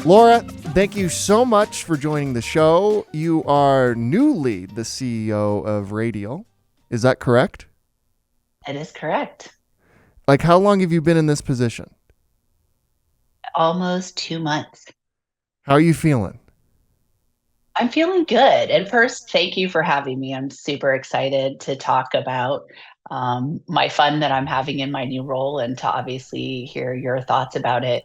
Laura, thank you so much for joining the show. You are newly the CEO of Radial. Is that correct? That is correct. Like, how long have you been in this position? Almost 2 months. How are you feeling? I'm feeling good. And first, thank you for having me. I'm super excited to talk about my fun that I'm having in my new role and to obviously hear your thoughts about it.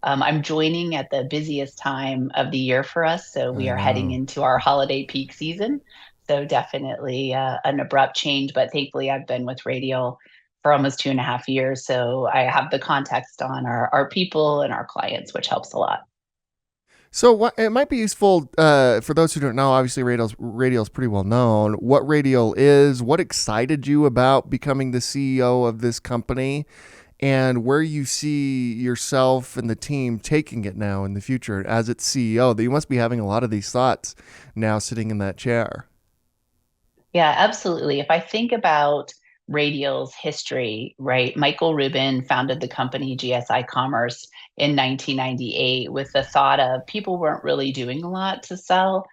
I'm joining at the busiest time of the year for us. So we I are heading know. into our holiday peak season. So definitely an abrupt change, but thankfully I've been with Radial for almost 2.5 years. So I have the context on our people and our clients, which helps a lot. So, what it might be useful for those who don't know. Obviously, Radial's pretty well known. What Radial is, what excited you about becoming the CEO of this company, and where you see yourself and the team taking it now in the future as its CEO. That you must be having a lot of these thoughts now, sitting in that chair. Yeah, absolutely. If I think about Radial's history, right, Michael Rubin founded the company GSI Commerce in 1998 with the thought of people weren't really doing a lot to sell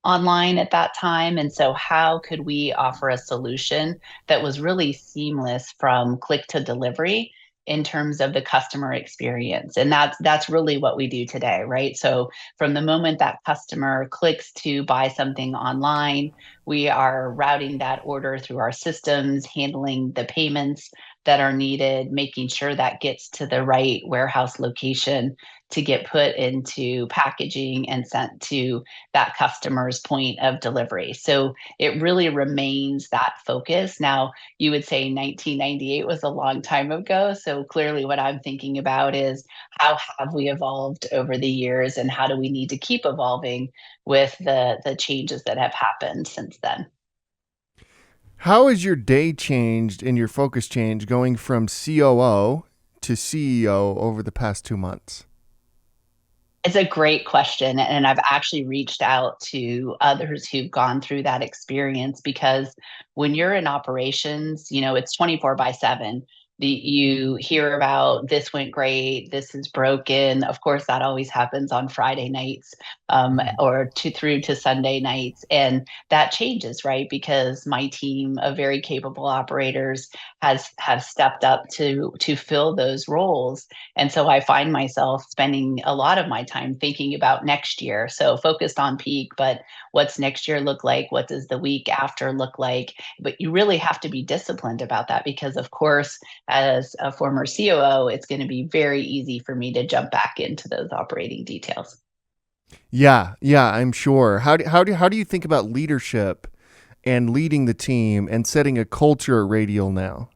online at that time. And so, how could we offer a solution that was really seamless from click to delivery in terms of the customer experience? And that's really what we do today, right? So, from the moment that customer clicks to buy something online, we are routing that order through our systems, handling the payments that are needed, making sure that gets to the right warehouse location to get put into packaging and sent to that customer's point of delivery. So it really remains that focus. Now, you would say 1998 was a long time ago. So clearly, what I'm thinking about is how have we evolved over the years and how do we need to keep evolving with the changes that have happened since then? How has your day changed and your focus changed going from COO to CEO over the past 2 months? It's a great question. And I've actually reached out to others who've gone through that experience because when you're in operations, it's 24 by 7. You hear about this went great, this is broken. Of course, that always happens on Friday nights or through to Sunday nights. And that changes, right? Because my team of very capable operators have stepped up to fill those roles, and so I find myself spending a lot of my time thinking about next year. So focused on peak, but what's next year look like? What does the week after look like? But you really have to be disciplined about that because, of course, as a former COO, it's going to be very easy for me to jump back into those operating details. Yeah, yeah, I'm sure. How do you think about leadership and leading the team and setting a culture at Radial now?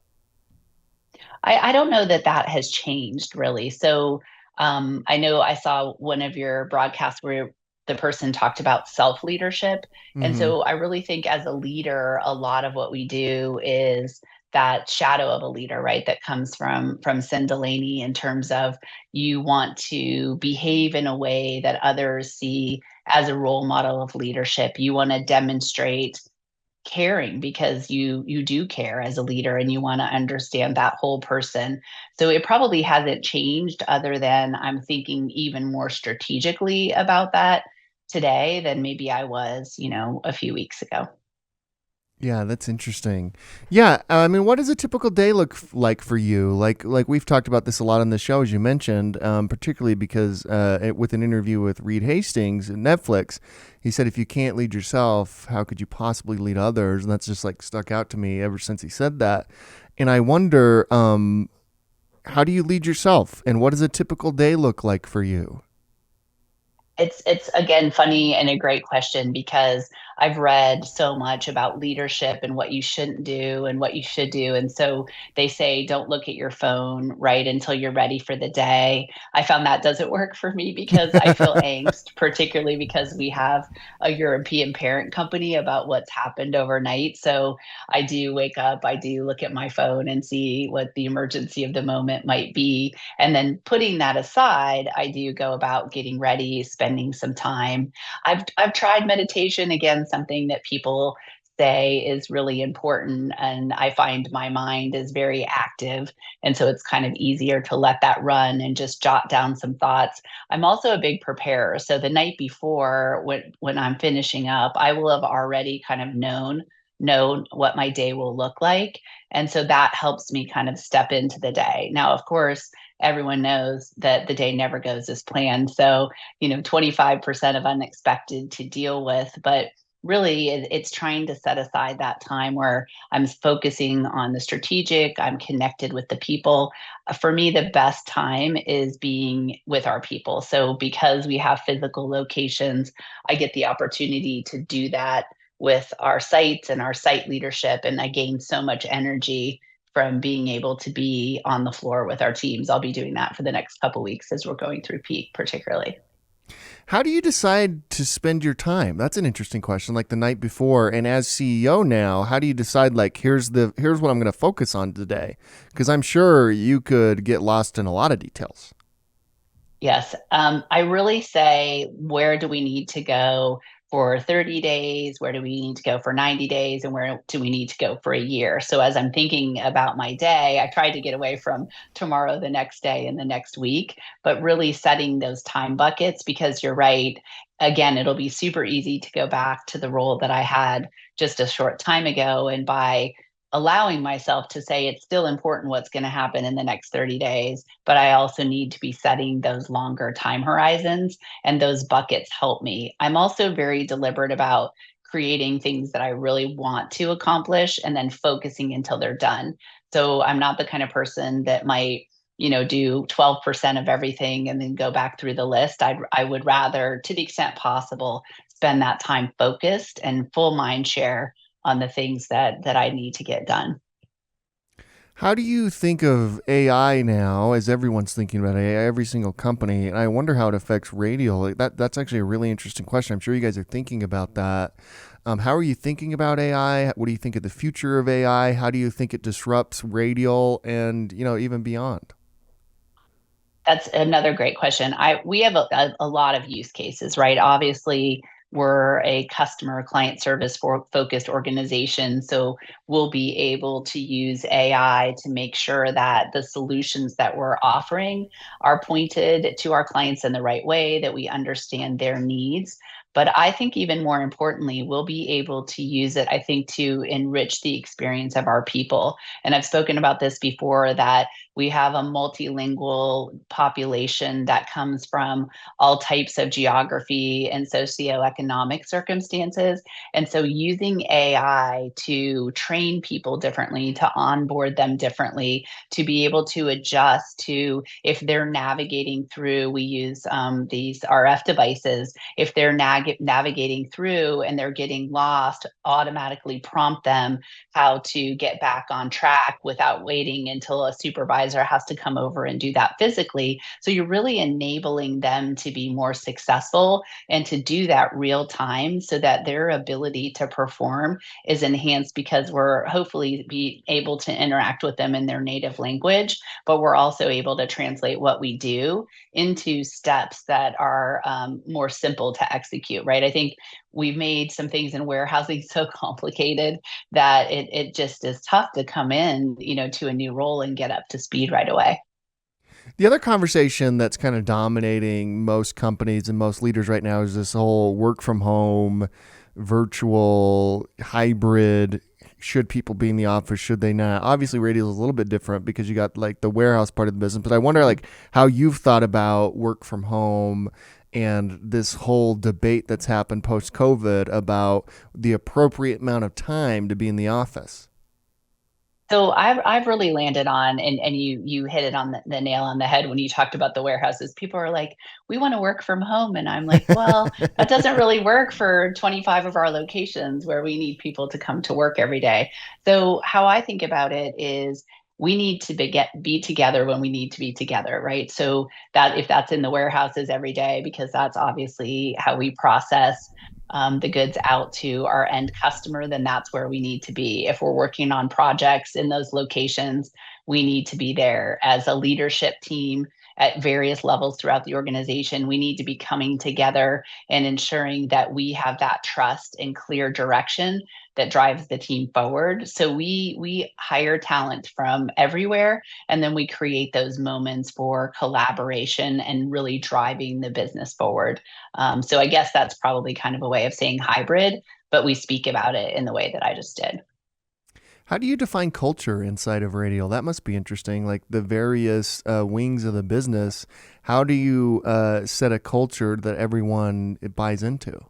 I don't know that that has changed really. So I know I saw one of your broadcasts where the person talked about self leadership. And Mm-hmm. so I really think as a leader, a lot of what we do is that shadow of a leader, right? That comes from Sid Delaney in terms of you want to behave in a way that others see as a role model of leadership. You want to demonstrate caring because you do care as a leader and you want to understand that whole person. So it probably hasn't changed other than I'm thinking even more strategically about that today than maybe I was, a few weeks ago. Yeah, that's interesting. Yeah, I mean, what does a typical day look like for you? Like we've talked about this a lot on the show, as you mentioned, particularly because with an interview with Reed Hastings at Netflix, he said, if you can't lead yourself, how could you possibly lead others? And that's just like stuck out to me ever since he said that. And I wonder, how do you lead yourself, and what does a typical day look like for you? It's again funny and a great question because I've read so much about leadership and what you shouldn't do and what you should do. And so they say don't look at your phone right until you're ready for the day. I found that doesn't work for me because I feel angst, particularly because we have a European parent company about what's happened overnight. So I do wake up, I do look at my phone and see what the emergency of the moment might be, and then putting that aside, I do go about getting ready, spending some time. I've tried meditation, again, something that people say is really important. And I find my mind is very active. And so it's kind of easier to let that run and just jot down some thoughts. I'm also a big preparer. So the night before, when I'm finishing up, I will have already kind of known what my day will look like. And so that helps me kind of step into the day. Now, of course, everyone knows that the day never goes as planned. So, 25% of unexpected to deal with, but really it's trying to set aside that time where I'm focusing on the strategic, I'm connected with the people. For me, the best time is being with our people. So because we have physical locations, I get the opportunity to do that with our sites and our site leadership. And I gain so much energy from being able to be on the floor with our teams. I'll be doing that for the next couple of weeks as we're going through peak, particularly. How do you decide to spend your time? That's an interesting question. Like the night before, and as CEO now, how do you decide? Like, here's what I'm going to focus on today? Because I'm sure you could get lost in a lot of details. Yes. I really say, where do we need to go for 30 days? Where do we need to go for 90 days? And where do we need to go for a year? So, as I'm thinking about my day, I try to get away from tomorrow, the next day, and the next week, but really setting those time buckets because you're right. Again, it'll be super easy to go back to the role that I had just a short time ago. And by allowing myself to say it's still important what's going to happen in the next 30 days, but I also need to be setting those longer time horizons, and those buckets help me. I'm also very deliberate about creating things that I really want to accomplish and then focusing until they're done. So I'm not the kind of person that might do 12% of everything and then go back through the list. I would rather, to the extent possible, spend that time focused and full mind share on the things that I need to get done. How do you think of AI now, as everyone's thinking about AI, every single company? And I wonder how it affects Radial. That's actually a really interesting question. I'm sure you guys are thinking about that. How are you thinking about AI? What do you think of the future of AI? How do you think it disrupts Radial and even beyond? That's another great question. We have a lot of use cases, right? Obviously, we're a customer client service focused organization, so we'll be able to use AI to make sure that the solutions that we're offering are pointed to our clients in the right way, that we understand their needs. But I think even more importantly, we'll be able to use it, I think, to enrich the experience of our people. And I've spoken about this before, that we have a multilingual population that comes from all types of geography and socioeconomic circumstances. And so using AI to train people differently, to onboard them differently, to be able to adjust to, if they're navigating through, we use these RF devices, if they're navigating through and they're getting lost, automatically prompt them how to get back on track without waiting until a supervisor has to come over and do that physically. So you're really enabling them to be more successful and to do that real time so that their ability to perform is enhanced, because we're hopefully be able to interact with them in their native language, but we're also able to translate what we do into steps that are more simple to execute, right? I think we've made some things in warehousing so complicated that it just is tough to come in, to a new role and get up to speed right away. The other conversation that's kind of dominating most companies and most leaders right now is this whole work from home, virtual, hybrid. Should people be in the office? Should they not? Obviously, Radial is a little bit different because you got like the warehouse part of the business. But I wonder like how you've thought about work from home and this whole debate that's happened post COVID about the appropriate amount of time to be in the office. So I've really landed on, and you hit it on the nail on the head when you talked about the warehouses. People are like, we want to work from home, and I'm like, well, that doesn't really work for 25 of our locations where we need people to come to work every day. So how I think about it is, we need to be together when we need to be together, right? So that if that's in the warehouses every day, because that's obviously how we process the goods out to our end customer, then that's where we need to be. If we're working on projects in those locations, we need to be there as a leadership team at various levels throughout the organization. We need to be coming together and ensuring that we have that trust and clear direction that drives the team forward. So we hire talent from everywhere, and then we create those moments for collaboration and really driving the business forward. So I guess that's probably kind of a way of saying hybrid, but we speak about it in the way that I just did. How do you define culture inside of Radial? That must be interesting. Like the various wings of the business, how do you set a culture that everyone buys into?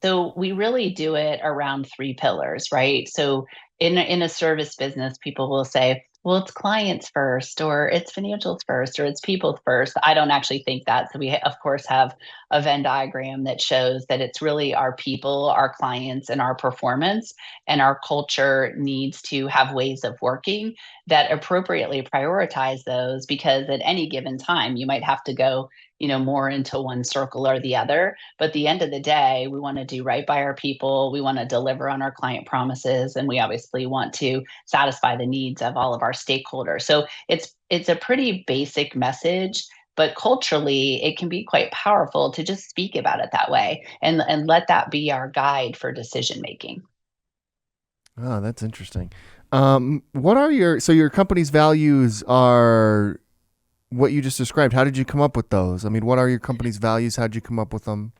So we really do it around three pillars, right? So in a service business, people will say, well, it's clients first, or it's financials first, or it's people first. I don't actually think that. So we, of course, have a Venn diagram that shows that it's really our people, our clients, and our performance. And our culture needs to have ways of working that appropriately prioritize those, because at any given time, you might have to go, more into one circle or the other. But at the end of the day, we want to do right by our people. We want to deliver on our client promises, and we obviously want to satisfy the needs of all of our stakeholders. So it's a pretty basic message, but culturally it can be quite powerful to just speak about it that way, and let that be our guide for decision making. Oh, that's interesting. What are your company's values are what you just described? How did you come up with those? I mean, what are your company's values? How did you come up with them?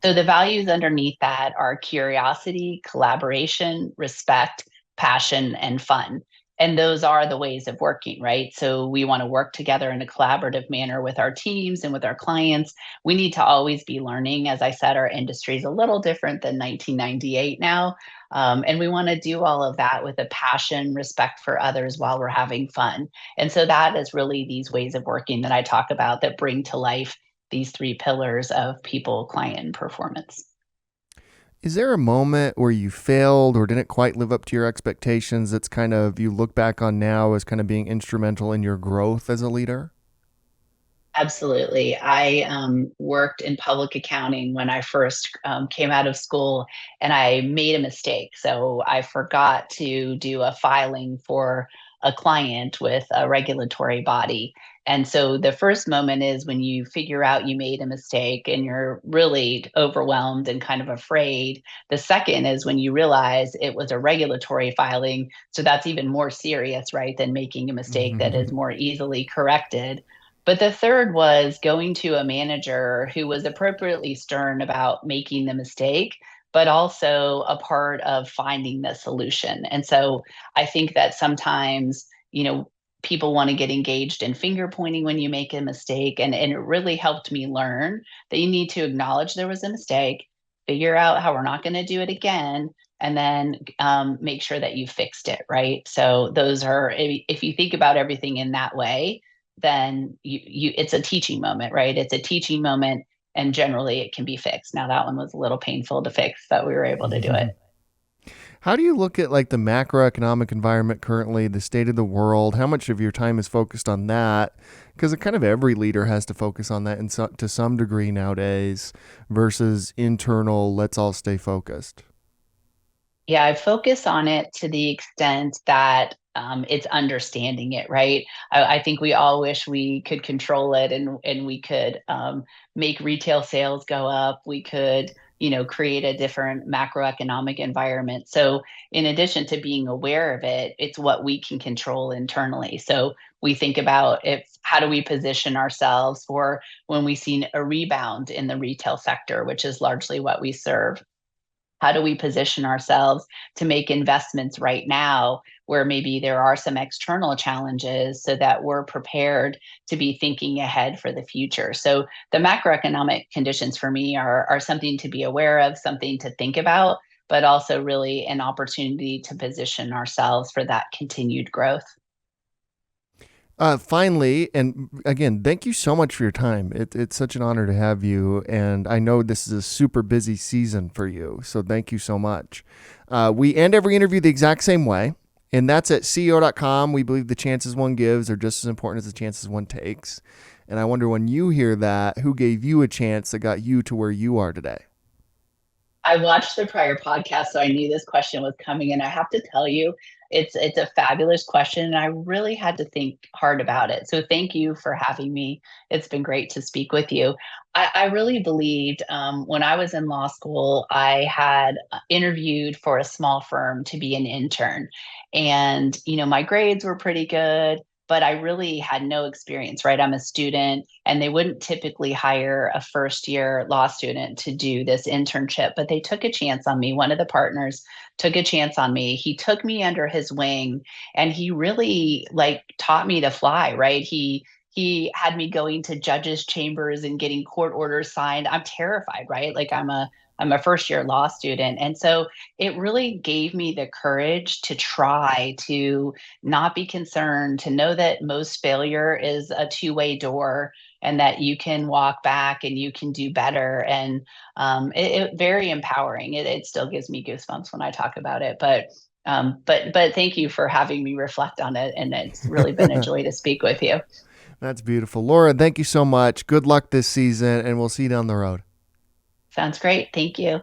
So the values underneath that are curiosity, collaboration, respect, passion, and fun. And those are the ways of working, right? So we want to work together in a collaborative manner with our teams and with our clients. We need to always be learning. As I said, our industry is a little different than 1998 now. And we want to do all of that with a passion, respect for others while we're having fun. And so that is really these ways of working that I talk about that bring to life these three pillars of people, client, and performance. Is there a moment where you failed or didn't quite live up to your expectations that's kind of you look back on now as kind of being instrumental in your growth as a leader? Absolutely. I worked in public accounting when I first came out of school, and I made a mistake. So I forgot to do a filing for a client with a regulatory body. And so the first moment is when you figure out you made a mistake and you're really overwhelmed and kind of afraid. The second is when you realize it was a regulatory filing. So that's even more serious, right, than making a mistake that is more easily corrected. But the third was going to a manager who was appropriately stern about making the mistake, but also a part of finding the solution. And so I think that sometimes, people want to get engaged in finger pointing when you make a mistake. And it really helped me learn that you need to acknowledge there was a mistake, figure out how we're not going to do it again, and then make sure that you fixed it, right? So those are, if you think about everything in that way, then you it's a teaching moment, right? It's a teaching moment, and generally it can be fixed. Now that one was a little painful to fix, but we were able to do it. How do you look at like the macroeconomic environment currently, the state of the world? How much of your time is focused on that? Because kind of every leader has to focus on that to some degree nowadays versus internal, let's all stay focused. Yeah, I focus on it to the extent that it's understanding it, right? I think we all wish we could control it, and we could make retail sales go up. We could, create a different macroeconomic environment. So, in addition to being aware of it, it's what we can control internally. So we think about if how do we position ourselves for when we see a rebound in the retail sector, which is largely what we serve. How do we position ourselves to make investments right now where maybe there are some external challenges, so that we're prepared to be thinking ahead for the future? So the macroeconomic conditions for me are something to be aware of, something to think about, but also really an opportunity to position ourselves for that continued growth. Finally, and again, thank you so much for your time. It's such an honor to have you. And I know this is a super busy season for you. So thank you so much. We end every interview the exact same way. And that's at CEO.com. We believe the chances one gives are just as important as the chances one takes. And I wonder when you hear that, who gave you a chance that got you to where you are today? I watched the prior podcast, so I knew this question was coming, and I have to tell you, it's a fabulous question, and I really had to think hard about it. So thank you for having me. It's been great to speak with you. I really believed when I was in law school, I had interviewed for a small firm to be an intern. And, my grades were pretty good, but I really had no experience, right? I'm a student, and they wouldn't typically hire a first year law student to do this internship, but they took a chance on me. One of the partners took a chance on me. He took me under his wing, and he really like taught me to fly, right? He had me going to judges chambers and getting court orders signed. I'm terrified, right? Like I'm a first year law student. And so it really gave me the courage to try, to not be concerned, to know that most failure is a two-way door, and that you can walk back and you can do better. And it very empowering. It still gives me goosebumps when I talk about it. But thank you for having me reflect on it. And it's really been a joy to speak with you. That's beautiful. Laura, thank you so much. Good luck this season, and we'll see you down the road. Sounds great. Thank you.